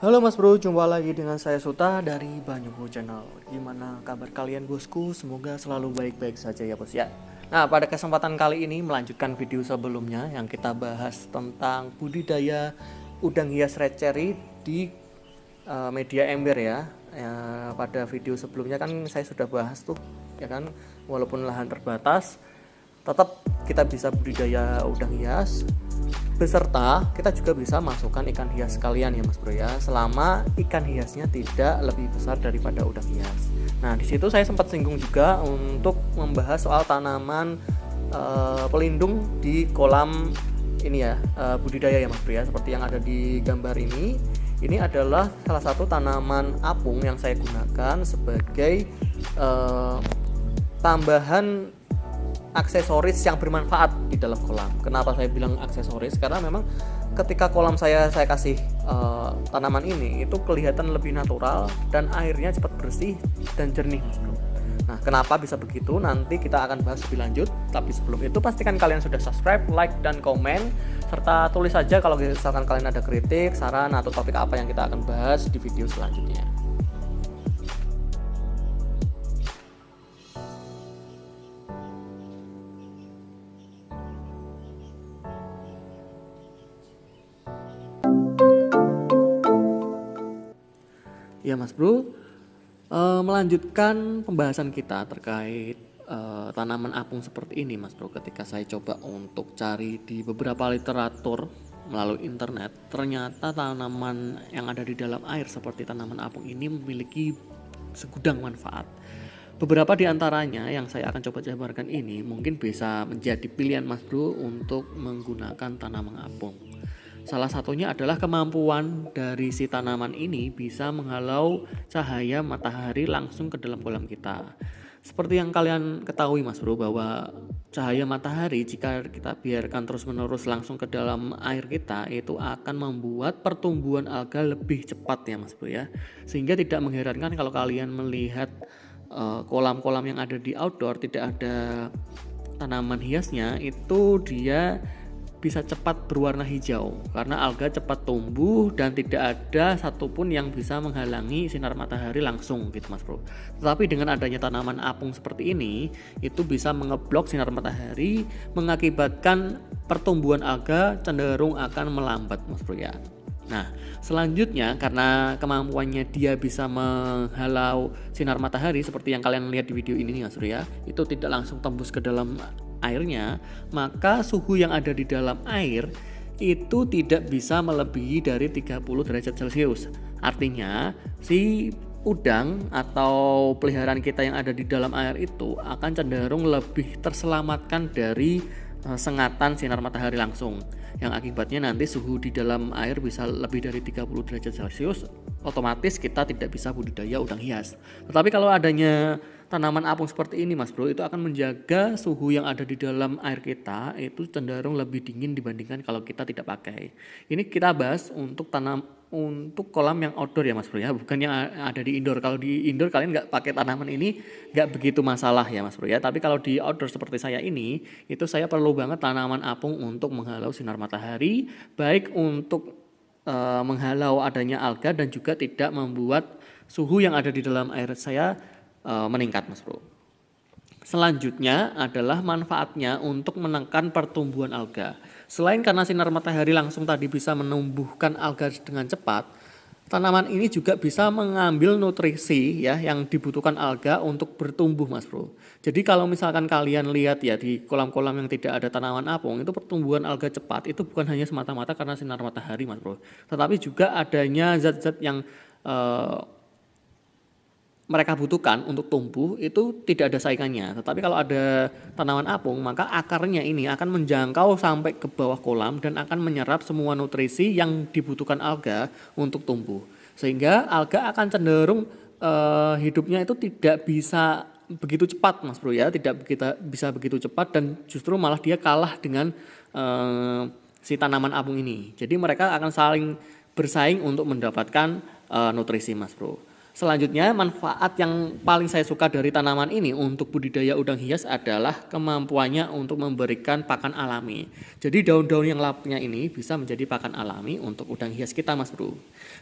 Halo Mas Bro, jumpa lagi dengan saya Suta dari Banyumo Channel. Gimana kabar kalian bosku? Semoga selalu baik-baik saja ya bos ya. Nah, pada kesempatan kali ini melanjutkan video sebelumnya yang kita bahas tentang budidaya udang hias red cherry di media ember ya. Pada video sebelumnya kan saya sudah bahas tuh ya kan, walaupun lahan terbatas tetap kita bisa budidaya udang hias, beserta kita juga bisa masukkan ikan hias sekalian ya Mas Bro ya, selama ikan hiasnya tidak lebih besar daripada udang hias. Nah, di situ saya sempat singgung juga untuk membahas soal tanaman pelindung di kolam ini ya, budidaya ya Mas Bro ya, seperti yang ada di gambar ini. Ini adalah salah satu tanaman apung yang saya gunakan sebagai tambahan aksesoris yang bermanfaat di dalam kolam. Kenapa saya bilang aksesoris? Karena memang ketika kolam saya kasih tanaman ini itu kelihatan lebih natural dan airnya cepat bersih dan jernih, Mas Bro. Nah, kenapa bisa begitu? Nanti kita akan bahas lebih lanjut. Tapi sebelum itu pastikan kalian sudah subscribe, like, dan komen, serta tulis saja kalau misalkan kalian ada kritik, saran, atau topik apa yang kita akan bahas di video selanjutnya. Ya Mas Bro, melanjutkan pembahasan kita terkait tanaman apung seperti ini Mas Bro. Ketika saya coba untuk cari di beberapa literatur melalui internet, ternyata tanaman yang ada di dalam air seperti tanaman apung ini memiliki segudang manfaat. Beberapa di antaranya yang saya akan coba jabarkan ini mungkin bisa menjadi pilihan Mas Bro untuk menggunakan tanaman apung. Salah satunya adalah kemampuan dari si tanaman ini bisa menghalau cahaya matahari langsung ke dalam kolam kita. Seperti yang kalian ketahui Mas Bro, bahwa cahaya matahari jika kita biarkan terus-menerus langsung ke dalam air kita itu akan membuat pertumbuhan alga lebih cepat ya Mas Bro ya. Sehingga tidak mengherankan kalau kalian melihat kolam-kolam yang ada di outdoor tidak ada tanaman hiasnya, itu dia bisa cepat berwarna hijau karena alga cepat tumbuh dan tidak ada satupun yang bisa menghalangi sinar matahari langsung gitu Mas Bro. Tetapi dengan adanya tanaman apung seperti ini, itu bisa mengeblok sinar matahari, mengakibatkan pertumbuhan alga cenderung akan melambat Mas Bro ya. Nah, selanjutnya karena kemampuannya dia bisa menghalau sinar matahari seperti yang kalian lihat di video ini Mas Bro ya, itu tidak langsung tembus ke dalam airnya, maka suhu yang ada di dalam air itu tidak bisa melebihi dari 30 derajat Celcius. Artinya si udang atau peliharaan kita yang ada di dalam air itu akan cenderung lebih terselamatkan dari sengatan sinar matahari langsung, yang akibatnya nanti suhu di dalam air bisa lebih dari 30 derajat Celcius, otomatis kita tidak bisa budidaya udang hias. Tetapi kalau adanya tanaman apung seperti ini Mas Bro, itu akan menjaga suhu yang ada di dalam air kita itu cenderung lebih dingin dibandingkan kalau kita tidak pakai. Ini kita bahas untuk kolam yang outdoor ya Mas Bro ya, bukan yang ada di indoor. Kalau di indoor kalian nggak pakai tanaman ini nggak begitu masalah ya Mas Bro ya. Tapi kalau di outdoor seperti saya ini, itu saya perlu banget tanaman apung untuk menghalau sinar matahari, baik untuk menghalau adanya alga dan juga tidak membuat suhu yang ada di dalam air saya meningkat Mas Bro. Selanjutnya adalah manfaatnya untuk menekan pertumbuhan alga. Selain karena sinar matahari langsung tadi bisa menumbuhkan alga dengan cepat, tanaman ini juga bisa mengambil nutrisi ya yang dibutuhkan alga untuk bertumbuh Mas Bro. Jadi kalau misalkan kalian lihat ya di kolam-kolam yang tidak ada tanaman apung, itu pertumbuhan alga cepat itu bukan hanya semata-mata karena sinar matahari Mas Bro, tetapi juga adanya zat-zat yang mereka butuhkan untuk tumbuh itu tidak ada saingannya. Tetapi kalau ada tanaman apung, maka akarnya ini akan menjangkau sampai ke bawah kolam dan akan menyerap semua nutrisi yang dibutuhkan alga untuk tumbuh. Sehingga alga akan cenderung hidupnya itu tidak bisa begitu cepat Mas Bro ya, tidak bisa begitu cepat dan justru malah dia kalah dengan si tanaman apung ini. Jadi mereka akan saling bersaing untuk mendapatkan nutrisi Mas Bro. Selanjutnya, manfaat yang paling saya suka dari tanaman ini untuk budidaya udang hias adalah kemampuannya untuk memberikan pakan alami. Jadi daun-daun yang lapnya ini bisa menjadi pakan alami untuk udang hias kita, Mas Bro.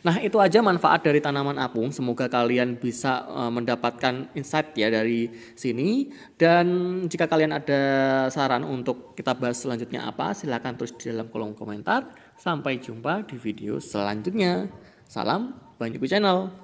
Nah, itu aja manfaat dari tanaman apung. Semoga kalian bisa mendapatkan insight ya dari sini. Dan jika kalian ada saran untuk kita bahas selanjutnya apa, silakan tulis di dalam kolom komentar. Sampai jumpa di video selanjutnya. Salam Banjuku Channel.